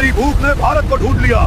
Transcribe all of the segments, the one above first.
मेरी भूख ने भारत को ढूंढ लिया।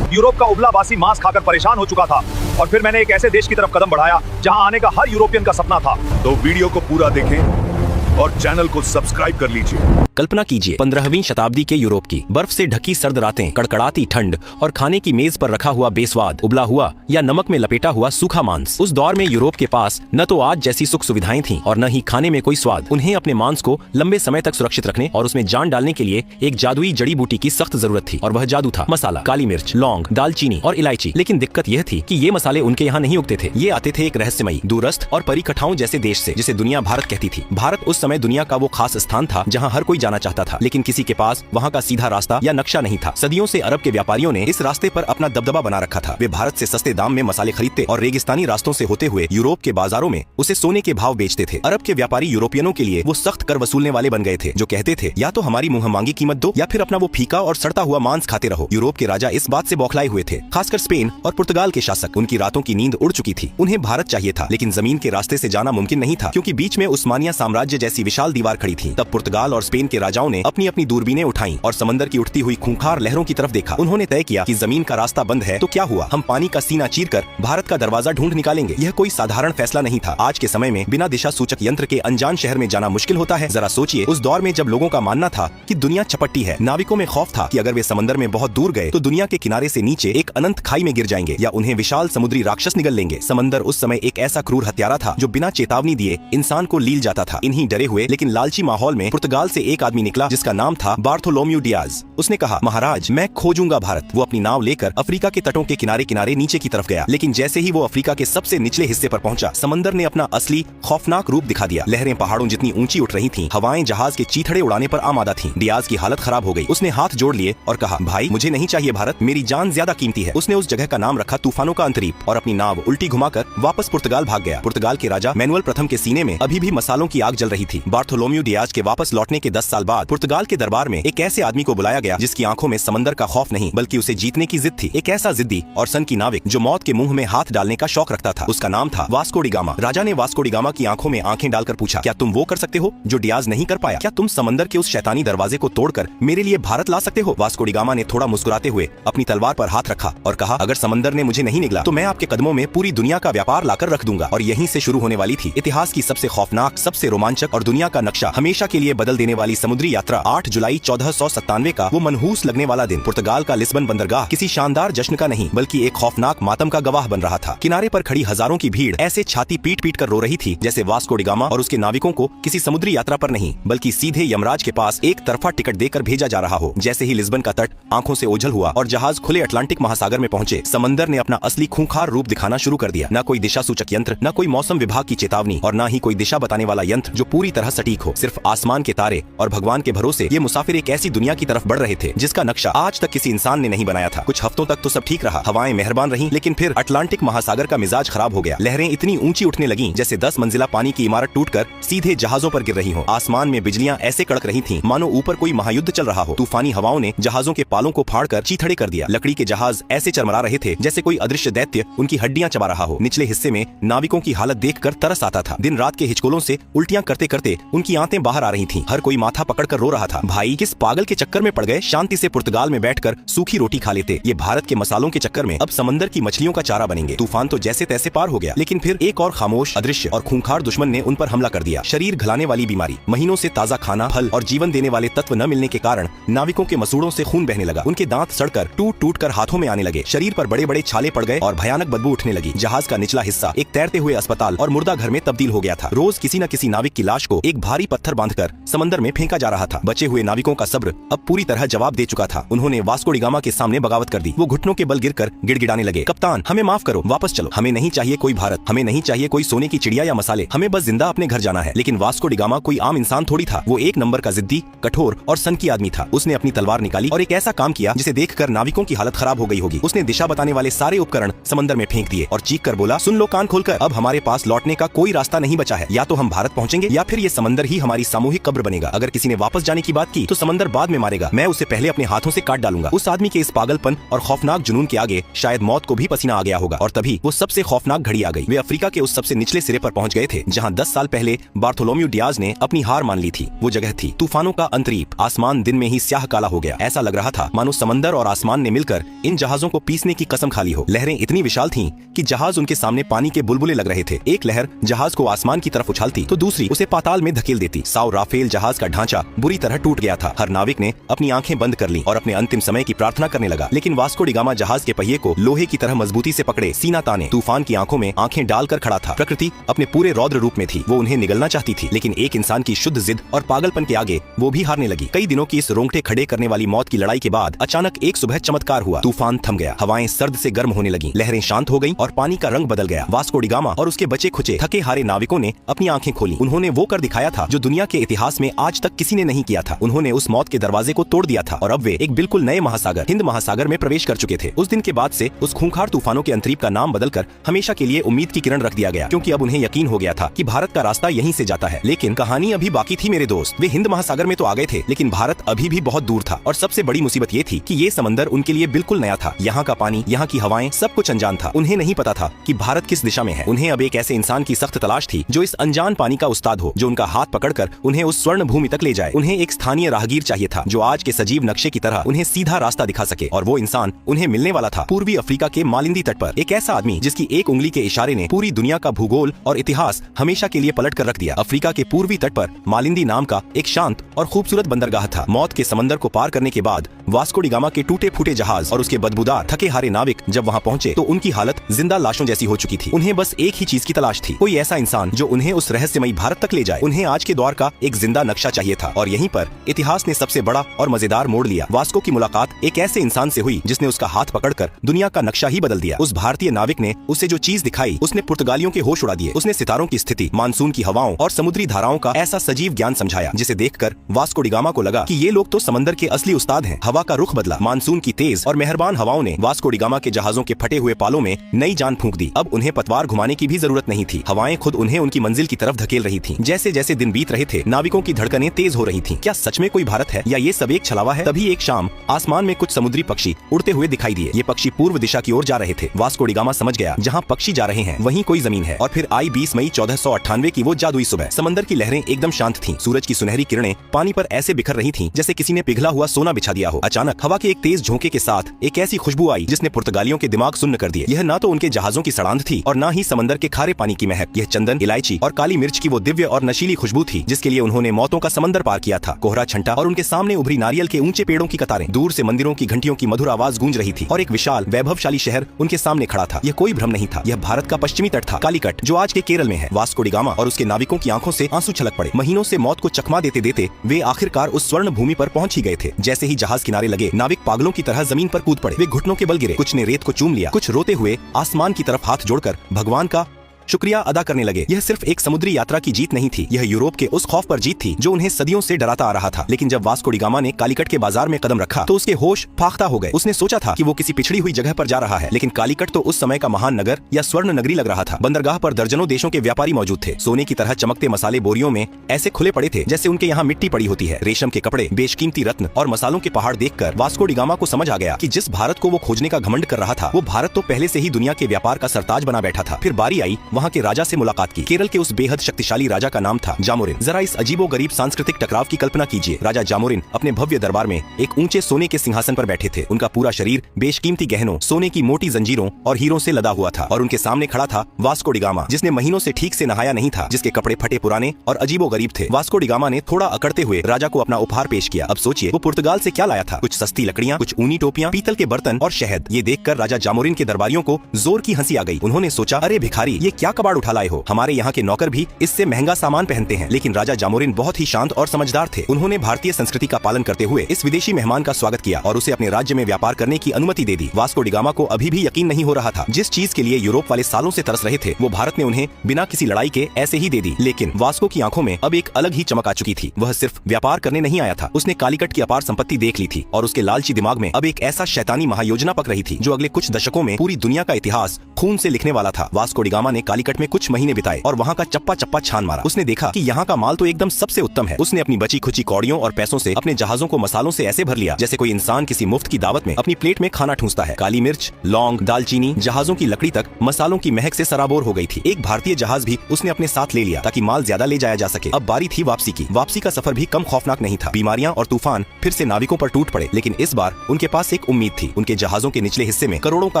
यूरोप का उबला-बासी मांस खाकर परेशान हो चुका था और फिर मैंने एक ऐसे देश की तरफ कदम बढ़ाया जहां आने का हर यूरोपियन का सपना था। तो वीडियो को पूरा देखें और चैनल को सब्सक्राइब कर लीजिए। कल्पना कीजिए 15वीं शताब्दी के यूरोप की बर्फ से ढकी सर्द रातें, कड़कड़ाती ठंड और खाने की मेज पर रखा हुआ बेस्वाद उबला हुआ या नमक में लपेटा हुआ सूखा मांस। उस दौर में यूरोप के पास न तो आज जैसी सुख सुविधाएं थीं और न ही खाने में कोई स्वाद। उन्हें अपने मांस को लंबे समय तक सुरक्षित रखने और उसमें जान डालने के लिए एक जादुई जड़ी बूटी की सख्त जरूरत थी और वह जादू था मसाला, काली मिर्च, लौंग, दालचीनी और इलायची। लेकिन दिक्कत यह थी कि ये मसाले उनके यहाँ नहीं उगते थे। ये आते थे एक रहस्यमयी, दूरस्थ और परिकठाओं जैसे देश से, जिसे दुनिया भारत कहती थी। भारत उस समय दुनिया का वो खास स्थान था जहाँ हर कोई जाना चाहता था, लेकिन किसी के पास वहाँ का सीधा रास्ता या नक्शा नहीं था। सदियों से अरब के व्यापारियों ने इस रास्ते पर अपना दबदबा बना रखा था। वे भारत से सस्ते दाम में मसाले खरीदते और रेगिस्तानी रास्तों से होते हुए यूरोप के बाजारों में उसे सोने के भाव बेचते थे। अरब के व्यापारी यूरोपियनों के लिए वो सख्त कर वसूलने वाले बन गए थे, जो कहते थे या तो हमारी मुंह मांगी कीमत दो या फिर अपना वो फीका और सड़ता हुआ मांस खाते रहो। यूरोप के राजा इस बात से बौखलाए हुए थे, खासकर स्पेन और पुर्तगाल के शासक। उनकी रातों की नींद उड़ चुकी थी। उन्हें भारत चाहिए था, लेकिन जमीन के रास्ते से जाना मुमकिन नहीं था, क्योंकि बीच में उस्मानिया साम्राज्य जैसी विशाल दीवार खड़ी थी। तब पुर्तगाल और स्पेन के राजाओं ने अपनी अपनी दूरबीनें उठाई और समंदर की उठती हुई खूंखार लहरों की तरफ देखा। उन्होंने तय किया कि जमीन का रास्ता बंद है तो क्या हुआ, हम पानी का सीना चीरकर भारत का दरवाजा ढूंढ निकालेंगे। यह कोई साधारण फैसला नहीं था। आज के समय में बिना दिशा सूचक यंत्र के अनजान शहर में जाना मुश्किल होता है। जरा सोचिए, उस दौर में जब लोगों का मानना था कि दुनिया चपट्टी है, नाविकों में खौफ था कि अगर वे समंदर में बहुत दूर गए तो दुनिया के किनारे से नीचे एक अनंत खाई में गिर जाएंगे या उन्हें विशाल समुद्री राक्षस निगल लेंगे। समंदर उस समय एक ऐसा क्रूर हत्यारा था जो बिना चेतावनी दिए इंसान को लील जाता था। इन्हीं डरे हुए लेकिन लालची माहौल में पुर्तगाल से एक आदमी निकला जिसका नाम था बार्थोलोम्यू डियाज। उसने कहा, महाराज, मैं खोजूंगा भारत। वो अपनी नाव लेकर अफ्रीका के तटों के किनारे किनारे नीचे की तरफ गया, लेकिन जैसे ही वो अफ्रीका के सबसे निचले हिस्से पर पहुंचा, समंदर ने अपना असली खौफनाक रूप दिखा दिया। लहरें पहाड़ों जितनी ऊंची उठ रही थीं, हवाएं जहाज के चीथड़े उड़ाने पर आमादा थीं। डियाज की हालत खराब हो गई। उसने हाथ जोड़ लिए और कहा, भाई, मुझे नहीं चाहिए भारत, मेरी जान ज्यादा कीमती है। उसने उस जगह का नाम रखा तूफानों का अंतरीप और अपनी नाव उल्टी घुमाकर वापस पुर्तगाल भाग गया। पुर्तगाल के राजा मैनुअल प्रथम के सीने में अभी भी मसालों की आग जल रही थी। बार्थोलोम्यू डियाज के वापस लौटने के 10 साल बाद पुर्तगाल के दरबार में एक ऐसे आदमी को बुलाया गया जिसकी आंखों में समंदर का खौफ नहीं बल्कि उसे जीतने की जिद थी। एक ऐसा जिद्दी और सन की नाविक जो मौत के मुंह में हाथ डालने का शौक रखता था। उसका नाम था वास्को डी गामा। राजा ने वास्को डी गामा की आंखों में आंखें डालकर पूछा, क्या तुम वो कर सकते हो जो डियाज नहीं कर पाया? क्या तुम समंदर के उस शैतानी दरवाजे को तोड़कर मेरे लिए भारत ला सकते हो? वास्को डी गामा ने थोड़ा मुस्कुराते हुए अपनी तलवार पर हाथ रखा और कहा, अगर समंदर ने मुझे नहीं निगला तो मैं आपके कदमों में पूरी दुनिया का व्यापार लाकर रख दूंगा। और यहीं से शुरू होने वाली थी इतिहास की सबसे खौफनाक, सबसे रोमांचक और दुनिया का नक्शा हमेशा के लिए बदल देने वाली समुद्री यात्रा। 8 जुलाई 1497 का वो मनहूस लगने वाला दिन। पुर्तगाल का लिस्बन बंदरगाह किसी शानदार जश्न का नहीं बल्कि एक खौफनाक मातम का गवाह बन रहा था। किनारे पर खड़ी हजारों की भीड़ ऐसे छाती पीट पीट कर रो रही थी जैसे वास्को डी गामा और उसके नाविकों को किसी समुद्री यात्रा पर नहीं बल्कि सीधे यमराज के पास एक तरफा टिकट देकर भेजा जा रहा हो। जैसे ही लिस्बन का तट आंखों से ओझल हुआ और जहाज खुले अटलांटिक महासागर में पहुंचे, समंदर ने अपना असली खूंखार रूप दिखाना शुरू कर दिया। न कोई दिशा सूचक यंत्र, न कोई मौसम विभाग की चेतावनी और न ही कोई दिशा बताने वाला यंत्र जो पूरी तरह सटीक हो। सिर्फ आसमान के तारे और भगवान के भरोसे ये मुसाफिर एक ऐसी दुनिया की तरफ बढ़ रहे थे जिसका नक्शा आज तक किसी इंसान ने नहीं बनाया था। कुछ हफ्तों तक तो सब ठीक रहा, हवाएं मेहरबान रहीं, लेकिन फिर अटलांटिक महासागर का मिजाज खराब हो गया। लहरें इतनी ऊंची उठने लगीं जैसे 10 मंजिला पानी की इमारत टूटकर सीधे जहाजों पर गिर रही हो। आसमान में बिजलियां ऐसे कड़क रही थीं मानो ऊपर कोई महायुद्ध चल रहा हो। तूफानी हवाओं ने जहाजों के पालों को फाड़कर चीथड़े कर दिया। लकड़ी के जहाज ऐसे चरमरा रहे थे जैसे कोई अदृश्य दैत्य उनकी हड्डियां चबा रहा हो। निचले हिस्से में नाविकों की हालत देखकर तरस आता था। दिन रात के हिचकोलों से उल्टियां करते करते उनकी आंतें बाहर आ रही थीं। हर कोई माथा पकड़कर रो रहा था। भाई, किस पागल के चक्कर में पड़ गए? शांति से पुर्तगाल में बैठकर सूखी रोटी खा लेते। ये भारत के मसालों के चक्कर में अब समंदर की मछलियों का चारा बनेंगे। तूफान तो जैसे तैसे पार हो गया, लेकिन फिर एक और खामोश, अदृश्य और खूंखार दुश्मन ने उन पर हमला कर दिया। शरीर घलाने वाली बीमारी, महीनों से ताजा खाना, फल और जीवन देने वाले तत्व न मिलने के कारण नाविकों के मसूड़ों से खून बहने लगा। उनके दांत सड़कर टूट टूट कर हाथों में आने लगे। शरीर पर बड़े बड़े छाले पड़ गए और भयानक बदबू उठने लगी। जहाज का निचला हिस्सा एक तैरते हुए अस्पताल और मुर्दा घर में तब्दील हो गया था। रोज किसी न किसी नाविक की लाश को एक भारी पत्थर बांधकर समंदर में फेंका जा रहा था। बचे हुए नाविकों का सब्र अब पूरी तरह जवाब दे चुका था। उन्होंने वास्को डी गामा के सामने बगावत कर दी। वो घुटनों के बल गिरकर गिड़गिड़ाने लगे, कप्तान, हमें माफ करो, वापस चलो। हमें नहीं चाहिए कोई भारत, हमें नहीं चाहिए कोई सोने की चिड़िया या मसाले, हमें बस जिंदा अपने घर जाना है। लेकिन वास्को डी गामा कोई आम इंसान थोड़ी था। वो एक नंबर का जिद्दी, कठोर और सनकी आदमी था। उसने अपनी तलवार निकाली और एक ऐसा काम किया जिसे देखकर नाविकों की हालत खराब हो गई होगी। उसने दिशा बताने वाले सारे उपकरण समंदर में फेंक दिए और चीख कर बोला, सुन लो कान खोलकर, अब हमारे पास लौटने का कोई रास्ता नहीं बचा है। या तो हम भारत पहुंचेंगे या फिर ये समंदर ही हमारी सामूहिक कब्र बनेगा। अगर किसी ने वापस जाने की बात की तो समंदर बाद में मारेगा। मैं उसे पहले अपने हाथों से काट डालूंगा। उस आदमी के इस पागलपन और खौफनाक जुनून के आगे शायद मौत को भी पसीना आ गया होगा। और तभी वो सबसे खौफनाक घड़ी आ गई। वे अफ्रीका के उस सबसे निचले सिरे पर पहुंच गए थे जहां 10 साल पहले बार्थोलोम्यू डियाज ने अपनी हार मान ली थी। वो जगह थी तूफानों का अंतरीप। आसमान दिन में ही स्याह काला हो गया। ऐसा लग रहा था मानो समंदर और आसमान ने मिलकर इन जहाजों को पीसने की कसम खा ली हो। लहरें इतनी विशाल थीं कि जहाज उनके सामने पानी के बुलबुले लग रहे थे। एक लहर जहाज को आसमान की तरफ उछालती तो दूसरी उसे पाताल में धकेल देती। साओ राफेल जहाज का ढांचा बुरी तरह टूट गया था। हर नाविक ने अपनी आंखें बंद कर ली और अपने अंतिम समय की प्रार्थना करने लगा। लेकिन वास्को डी गामा जहाज के पहिए को लोहे की तरह मजबूती से पकड़े सीना ताने तूफान की आंखों में आंखें डालकर खड़ा था। प्रकृति अपने पूरे रौद्र रूप में थी। वो उन्हें निगलना चाहती थी, लेकिन एक इंसान की शुद्ध जिद और पागलपन के आगे वो भी हारने लगी। कई दिनों की इस रोंगटे खड़े करने वाली मौत की लड़ाई के बाद अचानक एक सुबह चमत्कार हुआ। तूफान थम गया। हवाएं सर्द से गर्म होने लगी। लहरें शांत हो गईं और पानी का रंग बदल गया। वास्को डी गामा और उसके बचे खुचे थके हारे नाविकों ने अपनी आंखें खोली। उन्होंने वो कर दिखाया था जो दुनिया के इतिहास में आज तक किसी ने नहीं किया था। उन्होंने उस मौत के दरवाजे को तोड़ दिया था और अब वे एक बिल्कुल नए महासागर हिंद महासागर में प्रवेश कर चुके थे। उस दिन के बाद से उस खूंखार तूफानों के अंतरीप का नाम बदलकर हमेशा के लिए उम्मीद की किरण रख दिया गया, क्योंकि अब उन्हें यकीन हो गया था कि भारत का रास्ता यहीं से जाता है। लेकिन कहानी अभी बाकी थी मेरे दोस्त। वे हिंद महासागर में तो आ गए थे, लेकिन भारत अभी भी बहुत दूर था। और सबसे बड़ी मुसीबत ये थी कि ये समंदर उनके लिए बिल्कुल नया था। यहाँ का पानी, यहाँ की हवाएं, सब कुछ अनजान था। उन्हें नहीं पता था कि भारत किस दिशा में है। उन्हें अब एक ऐसे इंसान की सख्त तलाश थी जो इस अनजान पानी का उस्ताद हो, जो उनका हाथ पकड़कर उन्हें उस स्वर्ण भूमि तक ले जाए। उन्हें एक स्थानीय राहगीर चाहिए था जो आज के सजीव नक्शे की तरह उन्हें सीधा रास्ता दिखा सके। और वो इंसान उन्हें मिलने वाला था पूर्वी अफ्रीका के मालिंदी तट पर। एक ऐसा आदमी जिसकी एक उंगली के इशारे ने पूरी दुनिया का भूगोल और इतिहास हमेशा के लिए पलट कर रख दिया। अफ्रीका के पूर्वी तट पर मालिंदी नाम का एक शांत और खूबसूरत बंदरगाह था। मौत के समंदर को पार करने के बाद वास्को डी गामा के टूटे फूटे जहाज और उसके बदबूदार थके हारे नाविक जब वहाँ पहुँचे तो उनकी हालत जिंदा लाशों जैसी हो चुकी थी। उन्हें बस एक ही चीज की तलाश थी, कोई ऐसा इंसान जो उन्हें उस रहस्यमयी भारत तक ले जाए। उन्हें आज के दौर का एक जिंदा नक्शा चाहिए था। और यहीं पर इतिहास ने सबसे बड़ा और मजेदार मोड़ लिया। वास्को की मुलाकात एक ऐसे इंसान से हुई जिसने उसका हाथ पकड़कर दुनिया का नक्शा ही बदल दिया। उस भारतीय नाविक ने उसे जो चीज दिखाई उसने पुर्तगालियों के होश उड़ा दिए। उसने सितारों की स्थिति, मानसून की हवाओं और समुद्री धाराओं का ऐसा सजीव ज्ञान समझाया जिसे देखकर वास्को डी गामा को लगा कि ये लोग तो समंदर के असली उस्ताद हैं। हवा का रुख बदला। मानसून की तेज और मेहरबान हवाओं ने वास्को डी गामा के जहाजों के फटे हुए पालों में नई जान फूंक दी। अब उन्हें पतवार घुमाने की भी जरूरत नहीं थी। हवाएं खुद उन्हें उनकी मंजिल की तरफ धकेल रही थीं। जैसे जैसे दिन बीत रहे थे नाविकों की धड़कनें तेज हो रही थीं। क्या सच में कोई भारत है या ये सब एक छलावा है? तभी एक शाम आसमान में कुछ समुद्री पक्षी उड़ते हुए दिखाई दिए। ये पक्षी पूर्व दिशा की ओर जा रहे थे। वास्को डी गामा समझ गया जहाँ पक्षी जा रहे हैं वहीं कोई जमीन है। और फिर आई 20 मई 1498 की वो जादुई सुबह। समंदर की लहरें एकदम शांत थीं। सूरज की सुनहरी किरणें पानी पर ऐसे बिखर रही थीं जैसे किसी ने पिघला हुआ सोना बिछा दिया हो। अचानक हवा के एक तेज झोंके के साथ एक ऐसी खुशबू आई जिसने पुर्तगालियों के दिमाग सुन्न कर दिए। यह ना तो उनके जहाजों की सड़ांध थी और ना ही समंदर के खारे पानी की महक। यह चंदन, इलायची और काली मिर्च की वो दिव्य और नशीली खुशबू थी जिसके लिए उन्होंने मौतों का समंदर पार किया था। कोहरा छंटा और उनके सामने उभरी नारियल के ऊंचे पेड़ों की कतारें। दूर से मंदिरों की घंटियों की मधुर आवाज गूंज रही थी और एक विशाल वैभवशाली शहर उनके सामने खड़ा था। यह कोई भ्रम नहीं था। यह भारत का पश्चिमी तट था, कालीकट, जो आज के केरल में है। वास्को डी गामा और उसके नाविकों की आंखों से आंसू छलक पड़े। महीनों से मौत को चकमा देते देते वे आखिरकार उस स्वर्ण भूमि पर पहुंच ही गए थे। जैसे ही जहाज किनारे लगे नाविक पागलों की तरह जमीन पर कूद पड़े। वे घुटनों के बल गिरे। कुछ ने रेत को चूम लिया, कुछ रोते हुए आसमान की तरफ हाथ जोड़कर भगवान का शुक्रिया अदा करने लगे। यह सिर्फ एक समुद्री यात्रा की जीत नहीं थी, यह यूरोप के उस खौफ पर जीत थी जो उन्हें सदियों से डराता आ रहा था। लेकिन जब वास्को डी गामा ने कालीकट के बाजार में कदम रखा तो उसके होश फाख्ता हो गए। उसने सोचा था कि वो किसी पिछड़ी हुई जगह पर जा रहा है, लेकिन कालीकट तो उस समय का महान नगर या स्वर्ण नगरी लग रहा था। बंदरगाह पर दर्जनों देशों के व्यापारी मौजूद थे। सोने की तरह चमकते मसाले बोरियों में ऐसे खुले पड़े थे जैसे उनके यहाँ मिट्टी पड़ी होती है। रेशम के कपड़े, बेशकीमती रत्न और मसालों के पहाड़ देखकर वास्को डी गामा को समझ आ गया कि जिस भारत को वो खोजने का घमंड कर रहा था वो भारत तो पहले से ही दुनिया के व्यापार का सरताज बना बैठा था। फिर बारी आई वहाँ के राजा से मुलाकात की। केरल के उस बेहद शक्तिशाली राजा का नाम था जामोरिन। जरा इस अजीबोगरीब सांस्कृतिक टकराव की कल्पना कीजिए। राजा जामोरिन अपने भव्य दरबार में एक ऊंचे सोने के सिंहासन पर बैठे थे। उनका पूरा शरीर बेशकीमती गहनों, सोने की मोटी जंजीरों और हीरों से लदा हुआ था और उनके सामने खड़ा था वास्को डी गामा, जिसने महीनों से ठीक से नहाया नहीं था, जिसके कपड़े फटे पुराने और अजीबोगरीब थे। वास्को डी गामा ने थोड़ा अकड़ते हुए राजा को अपना उपहार पेश किया। अब सोचिए वो पुर्तगाल से क्या लाया था। कुछ सस्ती लकड़ियां, कुछ ऊनी टोपियां, पीतल के बर्तन और शहद। ये देखकर राजा जामोरिन के दरबारियों को जोर की हंसी आ गई। उन्होंने सोचा, अरे भिखारी, ये क्या कबाड़ उठा लाए हो? हमारे यहाँ के नौकर भी इससे महंगा सामान पहनते हैं। लेकिन राजा जामोरिन बहुत ही शांत और समझदार थे। उन्होंने भारतीय संस्कृति का पालन करते हुए इस विदेशी मेहमान का स्वागत किया और उसे अपने राज्य में व्यापार करने की अनुमति दे दी। वास्को डी गामा को अभी भी यकीन नहीं हो रहा था। जिस चीज के लिए यूरोप वाले सालों से तरस रहे थे वो भारत ने उन्हें बिना किसी लड़ाई के ऐसे ही दे दी। लेकिन वास्को की आंखों में अब एक अलग ही चमक आ चुकी थी। वह सिर्फ व्यापार करने नहीं आया था, उसने कालीकट की अपार संपत्ति देख ली थी और उसके लालची दिमाग में अब एक ऐसा शैतानी महायोजना पक रही थी जो अगले कुछ दशकों में पूरी दुनिया का इतिहास खून से लिखने वाला था। वास्को डी गामा ने कालीकट में कुछ महीने बिताए और वहाँ का चप्पा चप्पा छान मारा। उसने देखा कि यहाँ का माल तो एकदम सबसे उत्तम है। उसने अपनी बची खुची कौड़ियों और पैसों से अपने जहाजों को मसालों से ऐसे भर लिया जैसे कोई इंसान किसी मुफ्त की दावत में अपनी प्लेट में खाना ठूंसता है। काली मिर्च, लौंग, दालचीनी, जहाजों की लकड़ी तक मसालों की महक से सराबोर हो गई थी। एक भारतीय जहाज भी उसने अपने साथ ले लिया ताकि माल ज्यादा ले जाया जा सके। अब बारी थी वापसी की। वापसी का सफर भी कम खौफनाक नहीं था। बीमारियां और तूफान फिर से नाविकों पर टूट पड़े, लेकिन इस बार उनके पास एक उम्मीद थी। उनके जहाजों के निचले हिस्से में करोड़ों का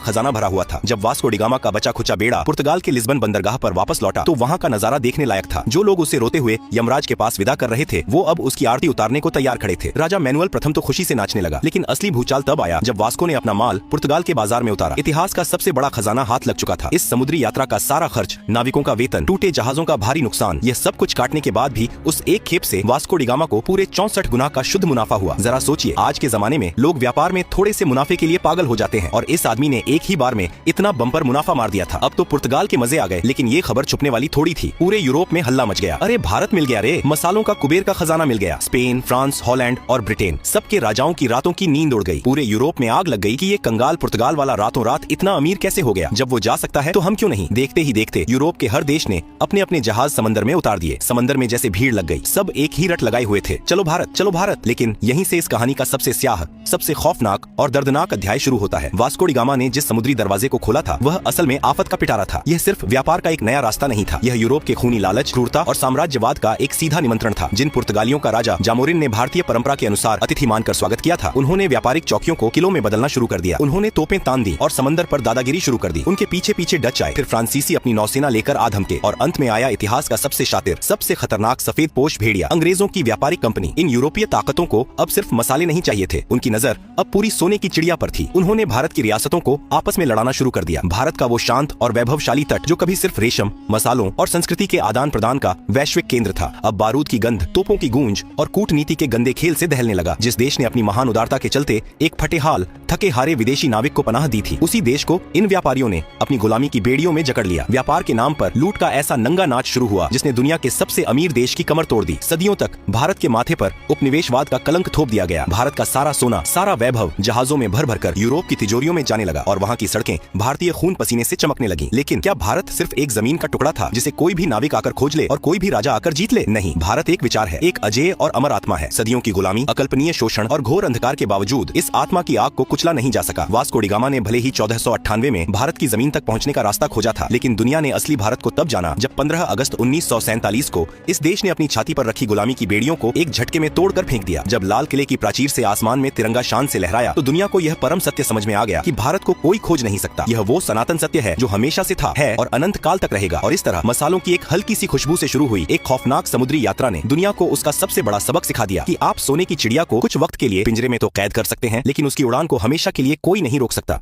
खजाना भरा हुआ था। जब वास्को डिगामा का बचा खुचा बेड़ा पुर्तगाल के लिस्बन बंदरगाह पर वापस लौटा तो वहाँ का नजारा देखने लायक था। जो लोग उसे रोते हुए यमराज के पास विदा कर रहे थे वो अब उसकी आरती उतारने को तैयार खड़े थे। राजा मैनुअल प्रथम तो खुशी से नाचने लगा, लेकिन असली भूचाल तब आया जब वास्को ने अपना माल पुर्तगाल के बाजार में उतारा। इतिहास का सबसे बड़ा खजाना हाथ लग चुका था। इस समुद्री यात्रा का सारा खर्च, नाविकों का वेतन, टूटे जहाजों का भारी नुकसान, यह सब कुछ काटने के बाद भी उस एक खेप से वास्को डिगामा को पूरे 64 गुना का शुद्ध मुनाफा हुआ। जरा सोचिए, आज के जमाने में लोग व्यापार में थोड़े से मुनाफे के लिए पागल हो जाते हैं और इस आदमी ने एक ही बार में इतना बम्पर मुनाफा मार दिया था। अब तो पुर्तगाल के मजे आ गए, लेकिन ये खबर छुपने वाली थोड़ी थी। पूरे यूरोप में हल्ला मच गया। अरे भारत मिल गया रे, मसालों का कुबेर का खजाना मिल गया। स्पेन, फ्रांस, हॉलैंड और ब्रिटेन सबके राजाओं की रातों की नींद उड़ गई। पूरे यूरोप में आग लग गई कि ये कंगाल पुर्तगाल वाला रातों रात इतना अमीर कैसे हो गया। जब वो जा सकता है तो हम क्यों नहीं। देखते ही देखते यूरोप के हर देश ने अपने अपने जहाज समंदर में उतार दिए। समंदर में जैसे भीड़ लग गई। सब एक ही रट लगाए हुए थे, चलो भारत, चलो भारत। लेकिन यहीं से इस कहानी का सबसे स्याह, सबसे खौफनाक और दर्दनाक अध्याय शुरू होता है। वास्को डिगामा ने जिस समुद्री दरवाजे को खोला था वह असल में आफत का पिटारा था। यह सिर्फ व्यापार का एक नया रास्ता नहीं था, यह यूरोप के खूनी लालच, क्रूरता और साम्राज्यवाद का एक सीधा निमंत्रण था। जिन पुर्तगालियों का राजा जामोरिन ने भारतीय परंपरा के अनुसार अतिथि मानकर स्वागत किया था, उन्होंने व्यापारिक चौकियों को किलों में बदलना शुरू कर दिया। उन्होंने तोपें तान दी और समंदर पर दादागिरी शुरू कर दी। उनके पीछे पीछे डच आए, फिर फ्रांसीसी अपनी नौसेना लेकर आ धमके और अंत में आया इतिहास का सबसे शातिर, सबसे खतरनाक सफेद पोश भेड़िया, अंग्रेजों की व्यापारिक कंपनी। इन यूरोपीय ताकतों को अब सिर्फ मसाले नहीं चाहिए थे, उनकी नजर अब पूरी सोने की चिड़िया पर थी। उन्होंने भारत की रियासतों को आपस में लड़ाना शुरू कर दिया। भारत का वो शांत और वैभवशाली तट जो कभी सिर्फ रेशम, मसालों और संस्कृति के आदान प्रदान का वैश्विक केंद्र था, अब बारूद की गंध, तोपों की गूंज और कूटनीति के गंदे खेल से दहलने लगा। जिस देश ने अपनी महान उदारता के चलते एक फटेहाल, थके हारे विदेशी नाविक को पनाह दी थी, उसी देश को इन व्यापारियों ने अपनी गुलामी की बेड़ियों में जकड़ लिया। व्यापार के नाम पर लूट का ऐसा नंगा नाच शुरू हुआ जिसने दुनिया के सबसे अमीर देश की कमर तोड़ दी। सदियों तक भारत के माथे पर उपनिवेशवाद का कलंक थोप दिया गया। भारत का सारा सोना, सारा वैभव जहाजों में भर भर कर यूरोप की तिजोरियों में जाने लगा और वहाँ की सड़कें भारतीय खून पसीने से चमकने लगी। लेकिन क्या भारत सिर्फ एक जमीन का टुकड़ा था जिसे कोई भी नाविक आकर खोज ले और कोई भी राजा आकर जीत ले? नहीं, भारत एक विचार है, एक अजेय और अमर आत्मा है। सदियों की गुलामी, अकल्पनीय शोषण और घोर अंधकार के बावजूद इस आत्मा की आग को कुचला नहीं जा सका। वास्को डिगामा ने भले ही 1498 में भारत की जमीन तक पहुंचने का रास्ता खोजा था, लेकिन दुनिया ने असली भारत को तब जाना जब 15 अगस्त 1947 को इस देश ने अपनी छाती पर रखी गुलामी की बेड़ियों को एक झटके में तोड़कर फेंक दिया। जब लाल किले की प्राचीर से आसमान में तिरंगा शान से लहराया तो दुनिया को यह परम सत्य समझ में आ गया कि भारत को कोई खोज नहीं सकता। यह वो सनातन सत्य है जो हमेशा से था, है और अनंत काल तक रहेगा। और इस तरह मसालों की एक हल्की सी खुशबू से शुरू हुई एक खौफनाक समुद्री यात्रा ने दुनिया को उसका सबसे बड़ा सबक सिखा दिया कि आप सोने की चिड़िया को कुछ वक्त के लिए पिंजरे में तो कैद कर सकते हैं, लेकिन उसकी उड़ान को हमेशा के लिए कोई नहीं रोक सकता।